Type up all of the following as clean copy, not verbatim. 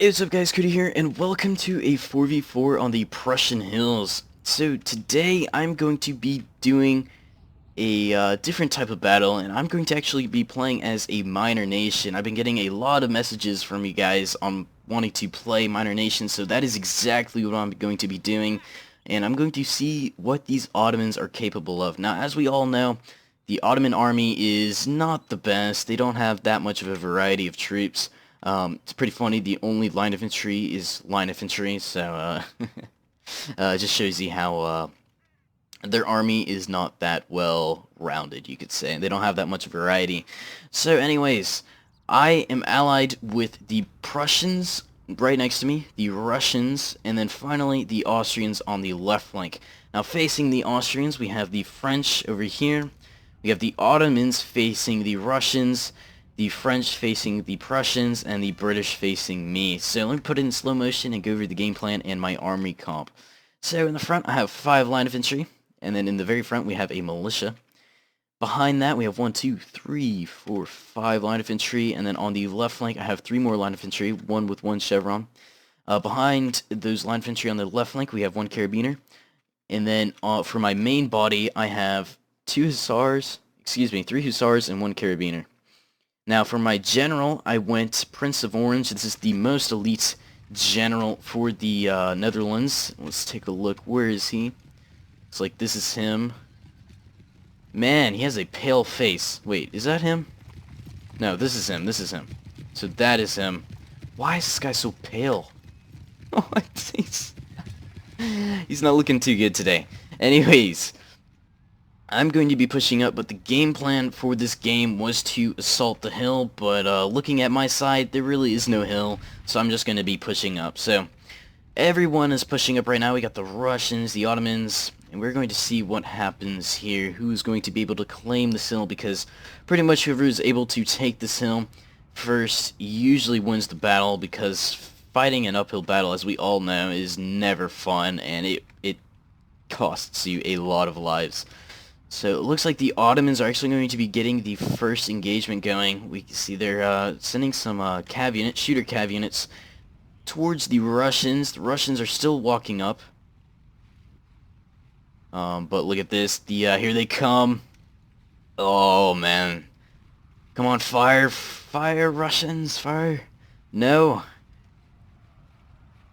Hey, what's up guys, Cody here, and welcome to a 4v4 on the Prussian Hills. So today I'm going to be doing a different type of battle, and I'm going to actually be playing as a minor nation. I've been getting a lot of messages from you guys on wanting to play minor nations, so that is exactly what I'm going to be doing, and I'm going to see what these Ottomans are capable of. Now, as we all know, the Ottoman army is not the best. They don't have that much of a variety of troops. It's pretty funny, the only line infantry is line infantry, so it just shows you how their army is not that well rounded, you could say. They don't have that much variety. So anyways, I am allied with the Prussians right next to me, the Russians, and then finally the Austrians on the left flank. Now facing the Austrians, we have the French over here. We have the Ottomans facing the Russians, the French facing the Prussians, and the British facing me. So let me put it in slow motion and go over the game plan and my army comp. So in the front I have 5 line infantry, and then in the very front we have a militia. Behind that we have 1, 2, 3, 4, 5 line infantry, and then on the left flank I have 3 more line infantry, one with 1 chevron. Behind those line infantry on the left flank we have 1 carabiner, and then for my main body I have 3 hussars and 1 carabiner. Now for my general, I went Prince of Orange. This is the most elite general for the Netherlands. Let's take a look. Where is he? It's like this is him. Man, he has a pale face. Wait, is that him? No, this is him. This is him. So that is him. Why is this guy so pale? Oh, he's not looking too good today. Anyways, I'm going to be pushing up, but the game plan for this game was to assault the hill, but looking at my side, there really is no hill, so I'm just going to be pushing up. So everyone is pushing up right now. We got the Russians, the Ottomans, and we're going to see what happens here. Who's going to be able to claim this hill, because pretty much whoever is able to take this hill first usually wins the battle, because fighting an uphill battle, as we all know, is never fun, and it costs you a lot of lives. So it looks like the Ottomans are actually going to be getting the first engagement going. We can see they're sending some cav units, shooter cav units, towards the Russians. The Russians are still walking up. But look at this. Here they come. Oh, man. Come on, fire. Fire, Russians. Fire. No.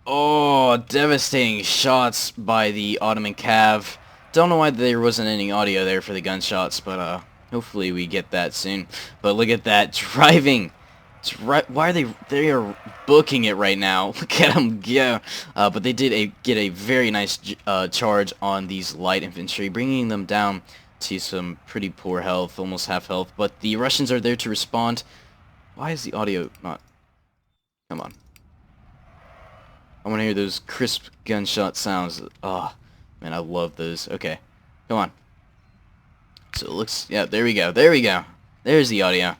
Oh, devastating shots by the Ottoman cav. Don't know why there wasn't any audio there for the gunshots, but hopefully we get that soon. But look at that driving. Why are they are booking it right now? Look at them go. But they did get a very nice charge on these light infantry, bringing them down to some pretty poor health, almost half health. But the Russians are there to respond. Why is the audio not? Come on. I want to hear those crisp gunshot sounds. Oh. Man, I love those. Okay, come on. So it looks, yeah, there we go. There we go. There's the audio.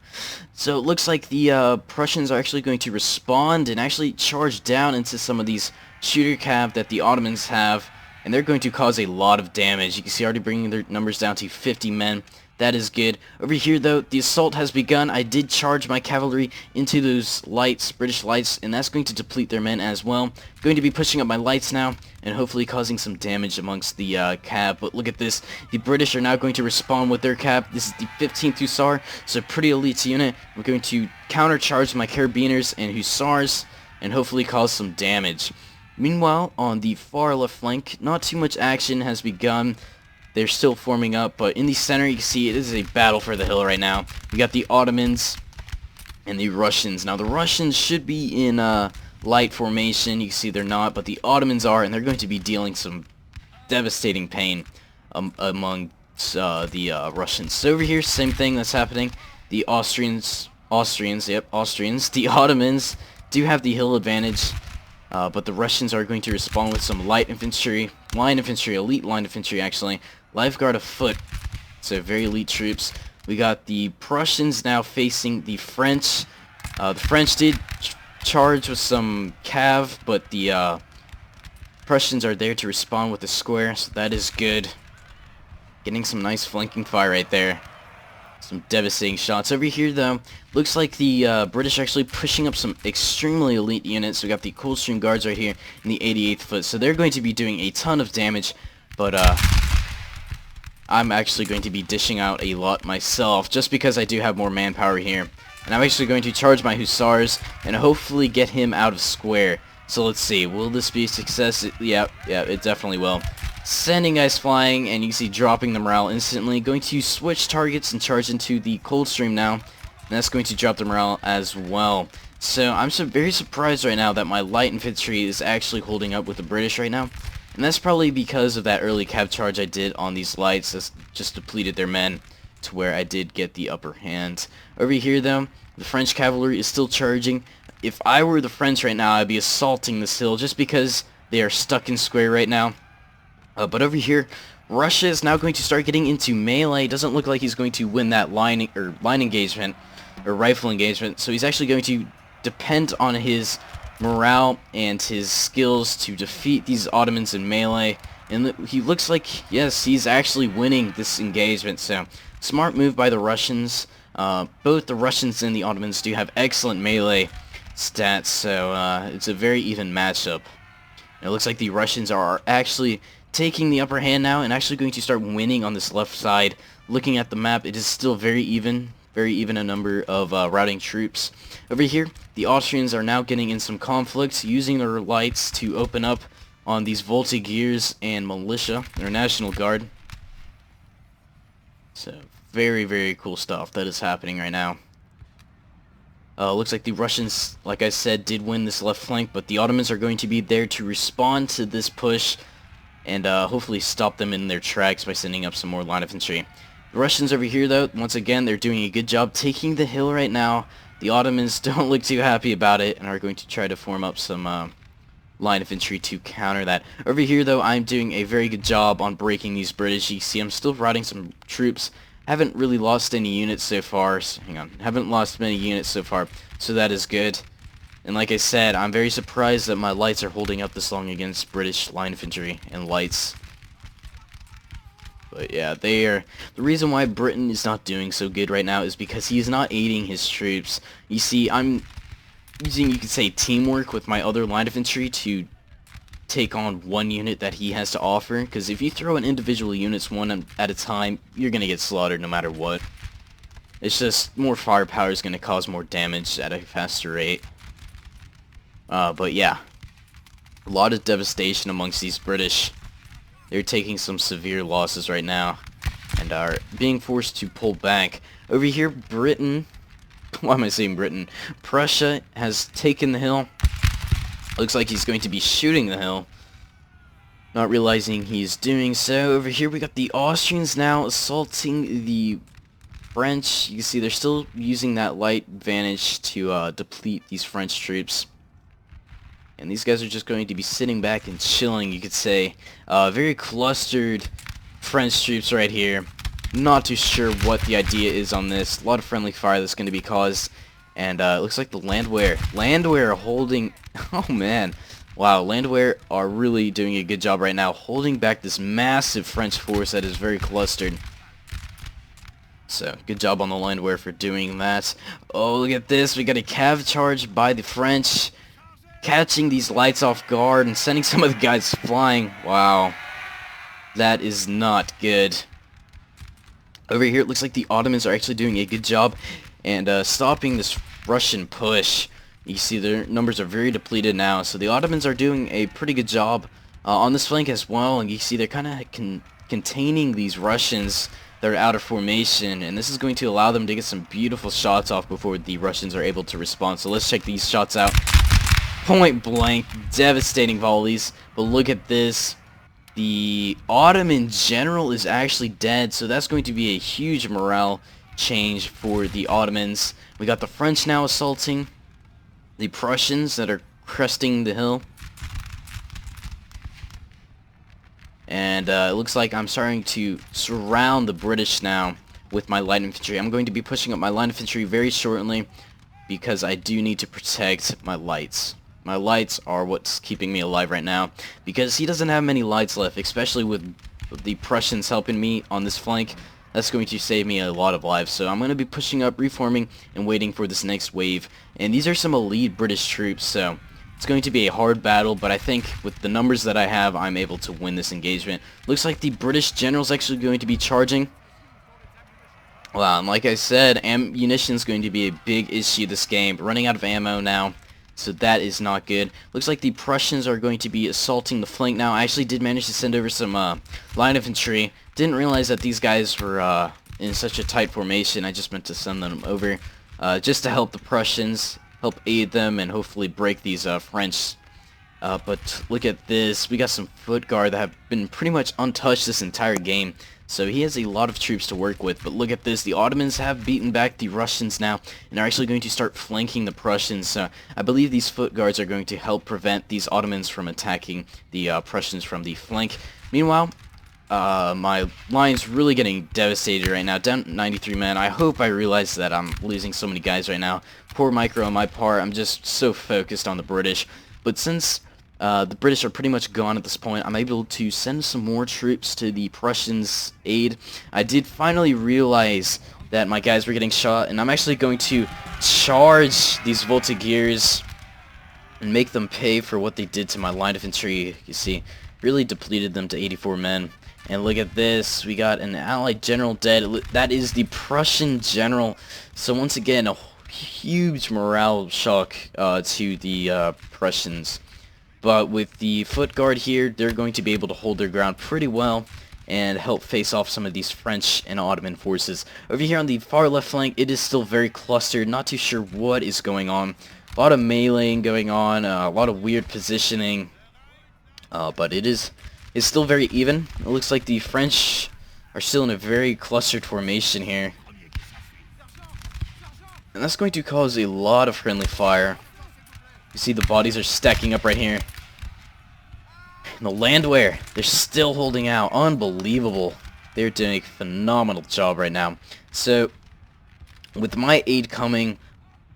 So it looks like the Prussians are actually going to respond and actually charge down into some of these shooter cav that the Ottomans have, and they're going to cause a lot of damage. You can see already bringing their numbers down to 50 men. That is good. Over here, though, the assault has begun. I did charge my cavalry into those lights, British lights, and that's going to deplete their men as well. Going to be pushing up my lights now, and hopefully causing some damage amongst the cav. But look at this. The British are now going to respond with their cav. This is the 15th Hussar, so pretty elite unit. We're going to countercharge my carabiners and Hussars, and hopefully cause some damage. Meanwhile, on the far left flank, not too much action has begun. They're still forming up, but in the center you can see it is a battle for the hill right now. We got the Ottomans and the Russians. Now the Russians should be in light formation. You can see they're not, but the Ottomans are, and they're going to be dealing some devastating pain among the Russians. So over here, same thing that's happening. The Austrians, the Ottomans do have the hill advantage. But the Russians are going to respond with some light infantry, line infantry, elite line infantry actually, lifeguard of foot, so very elite troops. We got the Prussians now facing the French. The French did charge with some cav, but the Prussians are there to respond with a square, so that is good. Getting some nice flanking fire right there. Some devastating shots. Over here, though, looks like the British are actually pushing up some extremely elite units. We got the Coldstream Guards right here in the 88th Foot, so they're going to be doing a ton of damage, but I'm actually going to be dishing out a lot myself, just because I do have more manpower here. And I'm actually going to charge my Hussars and hopefully get him out of square. So let's see, will this be a success? Yeah, it definitely will. Sending guys flying, and you can see dropping the morale instantly. Going to switch targets and charge into the Coldstream now, and that's going to drop the morale as well. So I'm very surprised right now that my light infantry is actually holding up with the British right now. And that's probably because of that early cav charge I did on these lights. That's just depleted their men to where I did get the upper hand. Over here, though, the French cavalry is still charging. If I were the French right now, I'd be assaulting this hill just because they are stuck in square right now. But over here, Russia is now going to start getting into melee. Doesn't look like he's going to win that line engagement or rifle engagement. So he's actually going to depend on his morale and his skills to defeat these Ottomans in melee. And he looks like, yes, he's actually winning this engagement. So smart move by the Russians. Both the Russians and the Ottomans do have excellent melee stats. So it's a very even matchup. And it looks like the Russians are actually taking the upper hand now and actually going to start winning on this left side. Looking at the map, it is still very even a number of routing troops. Over here, the Austrians are now getting in some conflicts, using their lights to open up on these Voltigeurs and militia, their National Guard. So, very cool stuff that is happening right now. Looks like the Russians, like I said, did win this left flank, but the Ottomans are going to be there to respond to this push and hopefully stop them in their tracks by sending up some more line infantry. The Russians over here, though, once again, they're doing a good job taking the hill right now. The Ottomans don't look too happy about it and are going to try to form up some line infantry to counter that. Over here, though, I'm doing a very good job on breaking these British. You see, I'm still routing some troops. Haven't really lost any units so far. Hang on. Haven't lost many units so far, so that is good. And like I said, I'm very surprised that my lights are holding up this long against British line infantry and lights. But yeah, the reason why Britain is not doing so good right now is because he is not aiding his troops. You see, I'm using, you could say, teamwork with my other line infantry to take on one unit that he has to offer. Because if you throw in individual units one at a time, you're going to get slaughtered no matter what. It's just more firepower is going to cause more damage at a faster rate. But yeah, a lot of devastation amongst these British. They're taking some severe losses right now and are being forced to pull back. Over here, Britain, why am I saying Britain? Prussia has taken the hill. Looks like he's going to be shooting the hill, not realizing he's doing so. Over here, we got the Austrians now assaulting the French. You can see they're still using that light advantage to deplete these French troops. And these guys are just going to be sitting back and chilling, you could say. Very clustered French troops right here. Not too sure what the idea is on this. A lot of friendly fire that's going to be caused. And it looks like the Landwehr holding... Oh man. Wow, Landwehr are really doing a good job right now, holding back this massive French force that is very clustered. So, good job on the Landwehr for doing that. Oh, look at this. We got a cav charge by the French, catching these lights off guard and sending some of the guys flying. Wow. That is not good. Over here, it looks like the Ottomans are actually doing a good job and stopping this Russian push. You see their numbers are very depleted now, so the Ottomans are doing a pretty good job on this flank as well, and you see they're kind of containing these Russians that are out of formation, and this is going to allow them to get some beautiful shots off before the Russians are able to respond. So let's check these shots out. Point blank, devastating volleys, but look at this. The Ottoman general is actually dead, so that's going to be a huge morale change for the Ottomans. We got the French now assaulting the Prussians that are cresting the hill. And it looks like I'm starting to surround the British now with my light infantry. I'm going to be pushing up my light infantry very shortly because I do need to protect my lights. My lights are what's keeping me alive right now, because he doesn't have many lights left, especially with the Prussians helping me on this flank. That's going to save me a lot of lives. So I'm going to be pushing up, reforming, and waiting for this next wave. And these are some elite British troops, so it's going to be a hard battle, but I think with the numbers that I have, I'm able to win this engagement. Looks like the British general's actually going to be charging. Well, and like I said, ammunition is going to be a big issue this game. Running out of ammo now, so that is not good. Looks like the Prussians are going to be assaulting the flank now. I actually did manage to send over some line infantry. Didn't realize that these guys were in such a tight formation. I just meant to send them over just to help the Prussians, help aid them, and hopefully break these French. But look at this. We got some foot guard that have been pretty much untouched this entire game. So he has a lot of troops to work with. But look at this. The Ottomans have beaten back the Russians now, and are actually going to start flanking the Prussians. So I believe these foot guards are going to help prevent these Ottomans from attacking the Prussians from the flank. Meanwhile, my line's really getting devastated right now. Down 93 men. I hope I realize that I'm losing so many guys right now. Poor micro on my part. I'm just so focused on the British. But since the British are pretty much gone at this point, I'm able to send some more troops to the Prussians' aid. I did finally realize that my guys were getting shot, and I'm actually going to charge these Voltigeurs and make them pay for what they did to my line infantry. You see, really depleted them to 84 men. And look at this, we got an allied general dead. That is the Prussian general. So once again, a huge morale shock to the Prussians. But with the foot guard here, they're going to be able to hold their ground pretty well and help face off some of these French and Ottoman forces. Over here on the far left flank, it is still very clustered. Not too sure what is going on. A lot of meleeing going on, a lot of weird positioning. But it's still very even. It looks like the French are still in a very clustered formation here. And that's going to cause a lot of friendly fire. You see the bodies are stacking up right here. And the Landwehr, they're still holding out. Unbelievable. They're doing a phenomenal job right now. So, with my aid coming,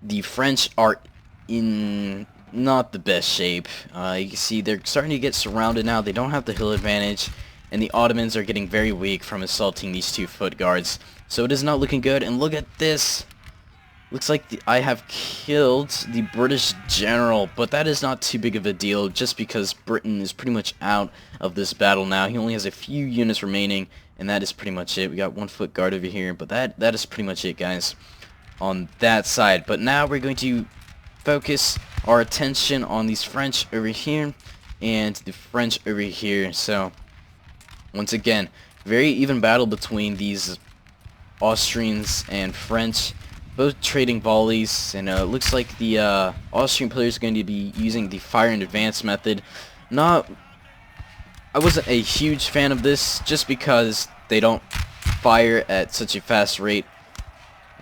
the French are in not the best shape. You can see they're starting to get surrounded now. They don't have the hill advantage. And the Ottomans are getting very weak from assaulting these two foot guards. So it is not looking good. And look at this. Looks like I have killed the British general, but that is not too big of a deal just because Britain is pretty much out of this battle now. He only has a few units remaining, and that is pretty much it. We got one foot guard over here, but that is pretty much it, guys, on that side. But now we're going to focus our attention on these French over here and the French over here. So, once again, very even battle between these Austrians and French. Both trading volleys, and it looks like the Austrian player is going to be using the fire in advance method. I wasn't a huge fan of this, just because they don't fire at such a fast rate.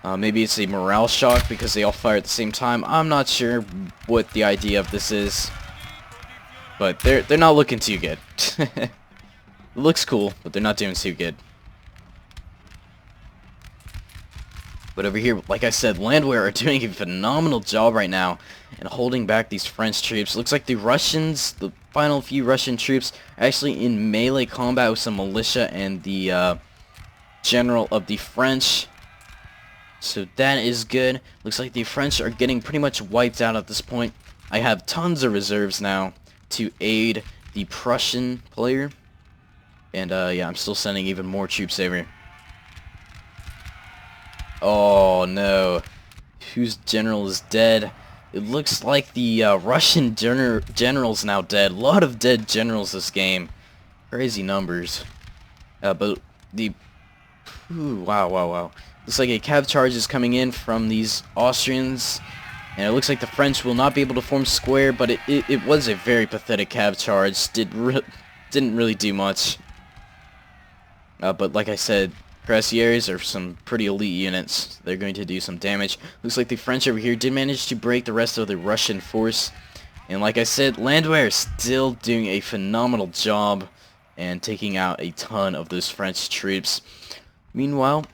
Maybe it's a morale shock because they all fire at the same time. I'm not sure what the idea of this is, but they're not looking too good. It looks cool, but they're not doing too good. But over here, like I said, Landwehr are doing a phenomenal job right now and holding back these French troops. Looks like the Russians, the final few Russian troops, are actually in melee combat with some militia and the general of the French. So that is good. Looks like the French are getting pretty much wiped out at this point. I have tons of reserves now to aid the Prussian player. And yeah, I'm still sending even more troops over. Oh no, whose general is dead? It looks like the Russian general's now dead. A lot of dead generals this game. Crazy numbers. But the... Ooh, wow. Looks like a cav charge is coming in from these Austrians. And it looks like the French will not be able to form square, but it was a very pathetic cav charge. Didn't really do much. But like I said, Cuirassiers are some pretty elite units. They're going to do some damage. Looks like the French over here did manage to break the rest of the Russian force. And like I said, Landwehr is still doing a phenomenal job and taking out a ton of those French troops. Meanwhile,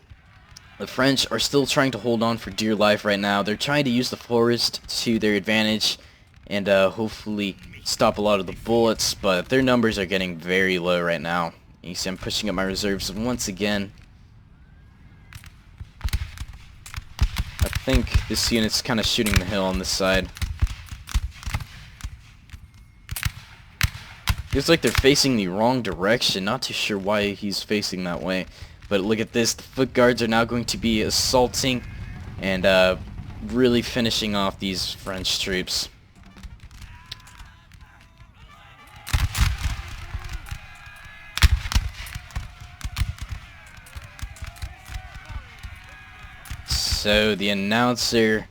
the French are still trying to hold on for dear life right now. They're trying to use the forest to their advantage and hopefully stop a lot of the bullets, but their numbers are getting very low right now. You see I'm pushing up my reserves once again. think this unit's kind of shooting the hill on this side. Looks like they're facing the wrong direction. Not too sure why he's facing that way. But look at this. The foot guards are now going to be assaulting and really finishing off these French troops. So the announcer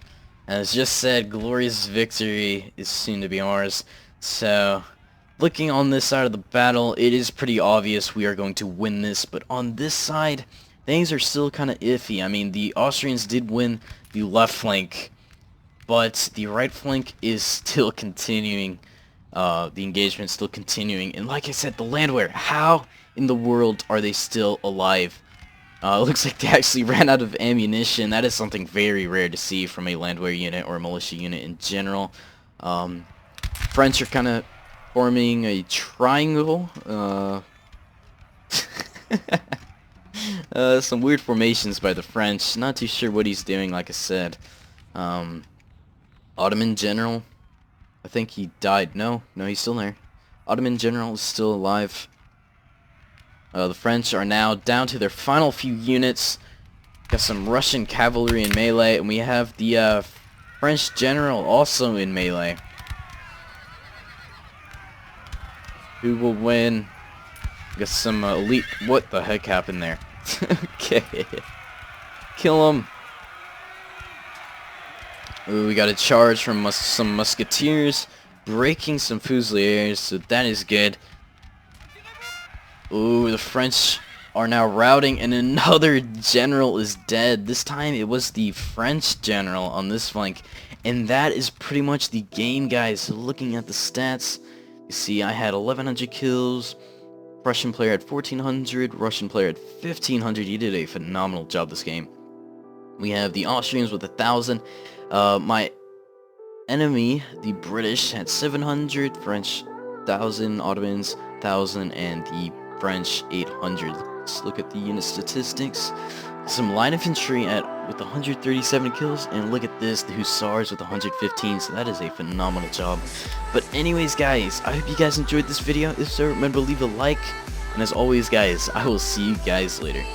has just said glorious victory is soon to be ours. So looking on this side of the battle, it is pretty obvious we are going to win this, but on this side, things are still kind of iffy. I mean, the Austrians did win the left flank, but the right flank is still continuing. The engagement is still continuing, and like I said, the landwehr, how in the world are they still alive? It looks like they actually ran out of ammunition. That is something very rare to see from a landwehr unit or a militia unit in general. French are kind of forming a triangle. Some weird formations by the French. Not too sure what he's doing, like I said. Ottoman general, I think he died. No, he's still there. Ottoman general is still alive. The French are now down to their final few units. Got some Russian cavalry in melee, and we have the French general also in melee. Who will win? Got some elite... What the heck happened there? Okay. Kill him. Ooh, we got a charge from some musketeers, breaking some fusiliers, so that is good. Ooh, the French are now routing, and another general is dead. This time it was the French general on this flank, and that is pretty much the game, guys. So looking at the stats, you see I had 1,100 kills, Prussian player had 1,400, Russian player had 1,500. He did a phenomenal job this game. We have the Austrians with 1,000. My enemy, the British, had 700, French 1,000, Ottomans 1,000, and the French 800. Let's look at the unit statistics. Some line infantry with 137 kills, and look at this, the Hussars with 115, so that is a phenomenal job. But anyways, guys, I hope you guys enjoyed this video. If so, remember to leave a like, and as always, guys, I will see you guys later.